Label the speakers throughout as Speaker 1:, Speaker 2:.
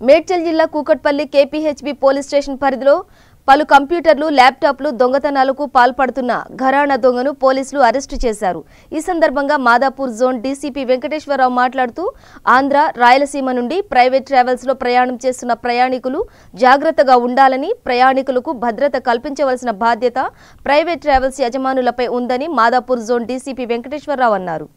Speaker 1: మేడ్చల్ జిల్లా Kukatpally KPHB police station పరిధిలో పలు కంప్యూటర్లు ల్యాప్టాప్లు దొంగతనాలకు పాల్పడుతున్న ఘరానా దొంగను పోలీసులు అరెస్టు చేశారు। ఈ సందర్భంగా మాదాపూర్ జోన్ డీసీపీ వెంకటేశ్వరరావు మాట్లాడుతూ ఆంధ్ర రాయలసీమ నుండి ప్రైవేట్ ట్రావెల్స్ లో ప్రయాణం చేస్తున్న ప్రయాణికులు జాగ్రత్తగా ఉండాలని, ప్రయాణికులకు భద్రత కల్పించవలసిన బాధ్యత ప్రైవేట్ ట్రావెల్స్ యజమానులపై ఉందని మాదాపూర్ జోన్ డీసీపీ వెంకటేశ్వరరావు అన్నారు।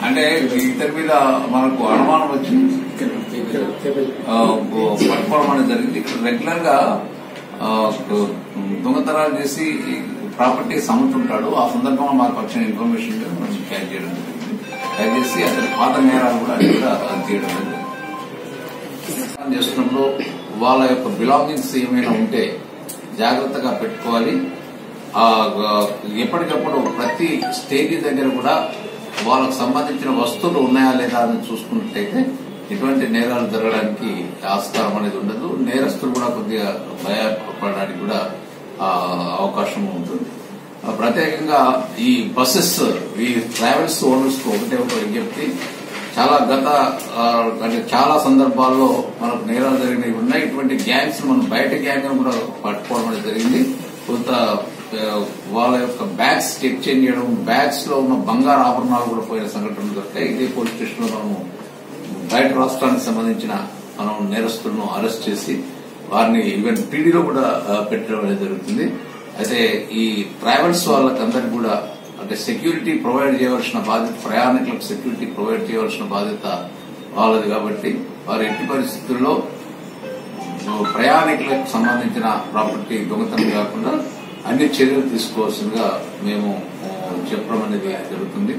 Speaker 2: అంటే ఇతని మీద మనకు అనుమానం వచ్చి పట్టుకోవడం అనేది జరిగింది। ఇక్కడ రెగ్యులర్ గా దొంగతనాలు చేసి ప్రాపర్టీ అమ్ముతుంటాడు। ఆ సందర్భంగా మాకు వచ్చిన ఇన్ఫర్మేషన్ మనం క్యాచ్ చేయడం జరిగింది। క్యాచ్ చేసి అతని పాత నేరాలు కూడా అది కూడా చేయడం జరిగింది। చేస్తున్నప్పుడు వాళ్ళ యొక్క బిలాంగింగ్స్ ఏమైనా ఉంటే జాగ్రత్తగా పెట్టుకోవాలి। ఎప్పటికప్పుడు ప్రతి స్టేజ్ దగ్గర కూడా వాళ్ళకు సంబంధించిన వస్తువులు ఉన్నాయా లేదా అని చూసుకున్నట్టయితే ఎటువంటి నేరాలు జరగడానికి ఆస్కారం అనేది ఉండదు। నేరస్తులు కూడా కొద్దిగా భయపడడానికి కూడా అవకాశం ఉంటుంది। ప్రత్యేకంగా ఈ బస్సెస్ ఈ ట్రావెల్స్ ఓనర్స్ కు ఒకటే ఒక విజ్ఞప్తి, చాలా సందర్భాల్లో మనకు నేరాలు జరిగినవి ఉన్నాయి। ఇటువంటి గ్యాంగ్స్ మనం బయట గ్యాంగ్ కూడా పట్టుకోవడం అనేది జరిగింది। కొంత వాళ్ళ యొక్క బ్యాగ్స్ చెక్ చేయడం, బ్యాగ్స్ లో ఉన్న బంగారు ఆభరణాలు కూడా పోయిన సంఘటనలు దొరికాయి। ఇదే పోలీస్ స్టేషన్ లో మనము బయట రాష్ట్రానికి సంబంధించిన మనం నేరస్తులను అరెస్ట్ చేసి వారిని ఈవెన్ పీడీలో కూడా పెట్టడం అనేది జరుగుతుంది। అయితే ఈ ట్రావెల్స్ వాళ్ళకందరికీ కూడా అంటే సెక్యూరిటీ ప్రొవైడ్ చేయవలసిన బాధ్యత, ప్రయాణికులకు సెక్యూరిటీ ప్రొవైడ్ చేయవలసిన బాధ్యత వాళ్ళది కాబట్టి వారు ఎట్టి పరిస్థితుల్లో ప్రయాణికులకు సంబంధించిన ప్రాపర్టీ దొంగతనం కాకుండా అన్ని చర్యలు తీసుకోవాల్సిందిగా మేము చెప్పడం అనేది జరుగుతుంది।